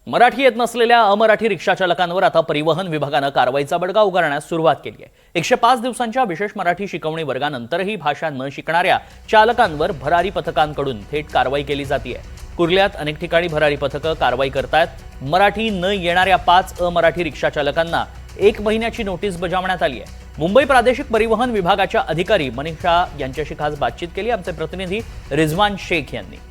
मराठी येत नसलेल्या अमराठी रिक्षा चालकांवर आता परिवहन विभागानं कारवाईचा बडगा उगारण्यास सुरुवात केली आहे। 105 दिवसांच्या विशेष मराठी शिकवणी वर्गानंतरही भाषा न शिकणाऱ्या चालकांवर भरारी पथकांकडून थेट कारवाई केली जाते। कुर्ल्यात अनेक ठिकाणी भरारी पथकं कारवाई करतायत। मराठी न येणाऱ्या 5 अमराठी रिक्षा चालकांना 1 महिन्याची नोटीस बजावण्यात आली आहे। मुंबई प्रादेशिक परिवहन विभागाच्या अधिकारी मनीषा यांच्याशी खास बातचीत केली आमचे प्रतिनिधी रिजवान शेख यांनी।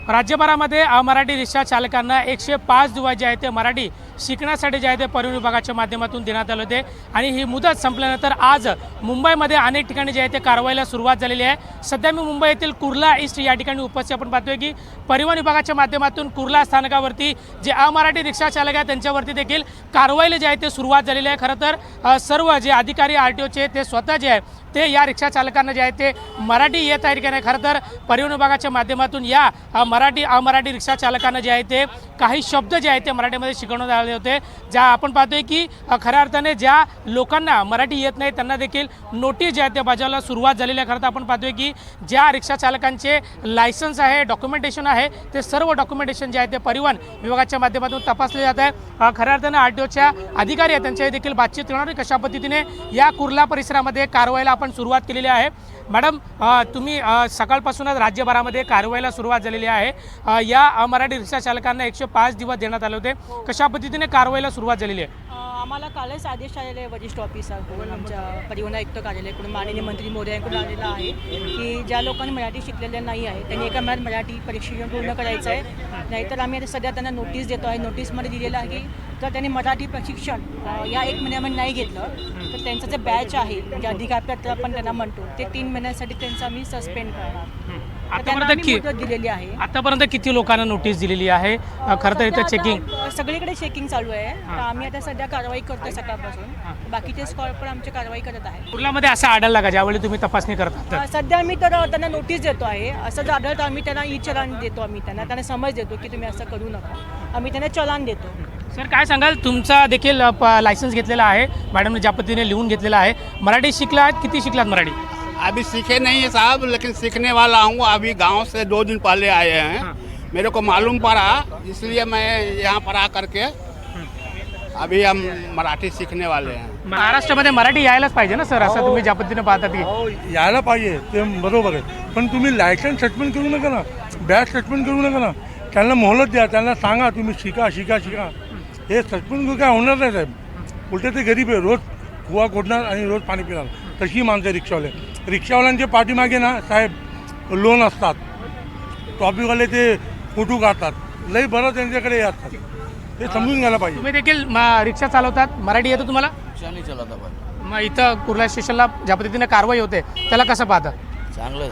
राज्यभरामध्ये अमराठी रिक्षा चालकांना 105 दिवस जे आहे ते मराठी शिकण्यासाठी जे आहे ते परिवहन विभागाच्या माध्यमातून देण्यात आले होते आणि ही मुदत संपल्यानंतर आज मुंबईमध्ये अनेक ठिकाणी जे आहे ते कारवाईला सुरुवात झालेली आहे। सध्या मी मुंबई येथील कुर्ला ईस्ट या ठिकाणी उपस्थित आपण पाहतोय की परिवहन विभागाच्या माध्यमातून कुर्ला स्थानकावरती जे अमराठी रिक्षा चालक आहेत त्यांच्यावरती देखील कारवाईला जे आहे ते सुरुवात झालेली आहे। खरं तर सर्व जे अधिकारी आरटीओचे ते स्वतः जे आहे ते या रिक्षा चालकांना जे आहे ते मराठी येत आहे की नाही, खरं तर परिवहन विभागाच्या माध्यमातून या अमराठी रिक्षा चालकांना जे आहे ते काही शब्द जे आहेत ते मराठीमध्ये शिकवण्यात आले होते। ज्या आपण पाहतोय की खऱ्या अर्थाने ज्या लोकांना मराठी येत नाही त्यांना देखील नोटीस जे आहे ते बजावण्याला सुरुवात झालेली आहे। खरं तर आपण पाहतोय की ज्या रिक्षा चालकांचे लायसन्स आहे, डॉक्युमेंटेशन आहे, ते सर्व डॉक्युमेंटेशन जे आहे ते परिवहन विभागाच्या माध्यमातून तपासले जात आहे। खऱ्या अर्थाने आरटीओच्या अधिकारी आहेत त्यांच्याही देखील बातचीत करणार कशा पद्धतीने या कुर्ला परिसरामध्ये कारवाईला आपण सुरुवात केलेली आहे। मॅडम, तुम्ही सकाळपासूनच राज्यभरामध्ये कारवाईला सुरुवात झालेली आहे। या अमराठी रिक्षा चालकांना 105 दिवस देण्यात आले होते, कशा पद्धतीने कारवाईला सुरुवात झालेली आहे? आम्हाला कालच आदेश आलेले आहे वरिष्ठ ऑफिसरकडून, आमच्या परिवहन आयुक्त कार्यालयाकडून माननीय मंत्री महोदयांकडून आलेला आहे की ज्या लोकांनी मराठी शिकलेले नाही आहे त्यांनी एका महिन्यात मराठी परीक्षण पूर्ण करायचं आहे, नाहीतर आम्ही आता सध्या त्यांना नोटीस देतो आहे। नोटीसमध्ये दिलेलं आहे की जर त्यांनी मराठी प्रशिक्षण या 1 महिन्यामध्ये नाही घेतलं तर त्यांचं जे बॅच आहे म्हणजे अधिकारपत्र आपण त्यांना म्हणतो ते 3 महिन्यासाठी त्यांचं आम्ही सस्पेंड करणार। आतापर्यंत किती लोकांना नोटीस दिलेली आहे? खरं तर इथं चेकिंग सगळीकडे चेकिंग चालू आहे, तर आम्ही आता सध्या कारवाई करतो सकाळपासून। बाकीचे स्कॉट पण आमची कारवाई करत आहे। कुर्ल्यामध्ये असं आढळला का ज्यावेळी तुम्ही तपासणी करता? सध्या आम्ही तर त्यांना नोटीस देतो आहे। असं जर आढळतं आम्ही त्यांना चलान देतो, आम्ही त्यांना समज देतो की तुम्ही असं करू नका, आम्ही त्यांना चलान देतो। सर, काय सांगाल? तुमचा देखील लायसन्स घेतलेला आहे, मॅडमने ज्या पद्धतीने लिहून घेतलेला आहे। मराठी शिकलात, किती शिकलात मराठी? अभी सीखे नहीं है साहब, लेकिन सीखने वाला हूँ। अभी गांव से 2 दिन पहले आए हैं, मेरे को मालूम पड़ा, इसलिए मैं यहाँ पर आ करके अभी हम मराठी सीखने वाले हैं। महाराष्ट्रामध्ये मराठी यायलाच पाहिजे ना सर, असं तुम्ही ज्या पद्धतीने पाहतात की यायला पाहिजे ते बरोबर आहे, पण तुम्ही लायसन्स सस्पेंड करू नका ना, बॅच सस्पेंड करू नका ना, त्यांना मोहलत द्या, त्यांना सांगा तुम्ही शिका शिका शिका। हे सस्पेंड काय होणार नाही साहेब, उलटे ते गरीब आहे, रोज कुवा खोदणार आणि रोज पाणी पिणार, तशी माणसं रिक्षावाले। रिक्षावाल्यांच्या पाठीमागे ना साहेब लोन असतात, टॉपिकवाले ते फोटो काढतात, लई बरं त्यांच्याकडे असतात, ते समजून घ्यायला पाहिजे। तुम्ही देखील रिक्षा चालवतात, मराठी येतं तुम्हाला? नाही चालत आपण। मग इथं कुर्ला स्टेशनला ज्या पद्धतीने कारवाई होते त्याला कसं पाहता? चांगलं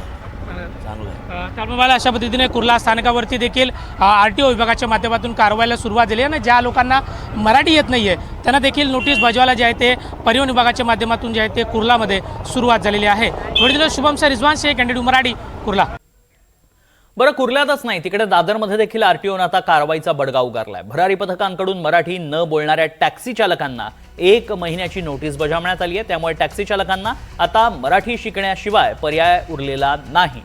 त्यामुळे मला अशा पद्धतीने कुर्ला स्थानकावरती देखील आरटीओ विभागाच्या माध्यमातून कारवाईला सुरुवात झाली आहे आणि ज्या लोकांना मराठी येत नाही आहे त्यांना देखील नोटीस बजावायला जे आहे ते परिवहन विभागाच्या माध्यमातून जे आहे ते कुर्लामध्ये सुरुवात झालेली आहे। वडील शुभम सर, रिजवान शेख, कॅन्डिडेट मराठी, कुर्ला। बरं, कुर्ल्यातच नाही, तिकडे दादरमध्ये देखील आरटीओनं आता कारवाईचा बडगा उगारलाय। भरारी पथकांकडून मराठी न बोलणाऱ्या टॅक्सी चालकांना 1 महिन्याची नोटीस बजावण्यात आली आहे। त्यामुळे टॅक्सी चालकांना आता मराठी शिकण्याशिवाय पर्याय उरलेला नाही।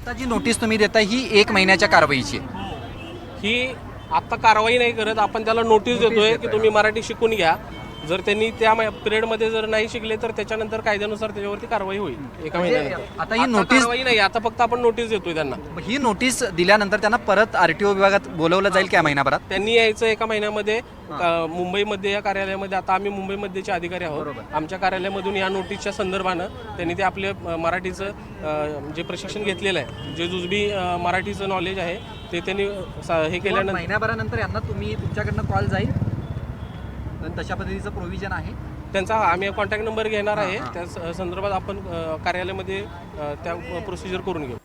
आता जी नोटीस तुम्ही देता ही 1 महिन्याच्या कारवाईची ही आत्ता कारवाई नाही करत, आपण त्याला नोटीस देतोय की तुम्ही मराठी शिकून घ्या। जर त्यांनी त्या पिरियडमध्ये जर नाही शिकले तर त्याच्यानंतर कायद्यानुसार त्याच्यावरती कारवाई होईल 1 महिन्यानंतर। आता ही नोटीस कारवाई नाही, आता फक्त आपण नोटीस देतोय त्यांना। ही नोटीस दिल्यानंतर त्यांना परत आरटीओ विभागात बोलवलं जाईल काय महिनाभरात? त्यांनी यायचं 1 महिन्यामध्ये। मुंबईमध्ये या कार्यालयामध्ये, आता आम्ही मुंबईमध्येचे अधिकारी आहोत, आमच्या कार्यालयामधून या नोटीसच्या संदर्भानं त्यांनी ते आपले मराठीचं जे प्रशिक्षण घेतलेलं आहे, जे जुजबी मराठीचं नॉलेज आहे ते त्यांनी हे केल्यानंतर महिन्याभरानंतर यांना तुमच्याकडनं कॉल जाईल, तशा पद्धतीचं प्रोव्हिजन आहे त्यांचा। आम्ही कॉन्टॅक्ट नंबर घेणार आहे, त्या संदर्भात आपण कार्यालयामध्ये त्या प्रोसिजर करून घेऊ।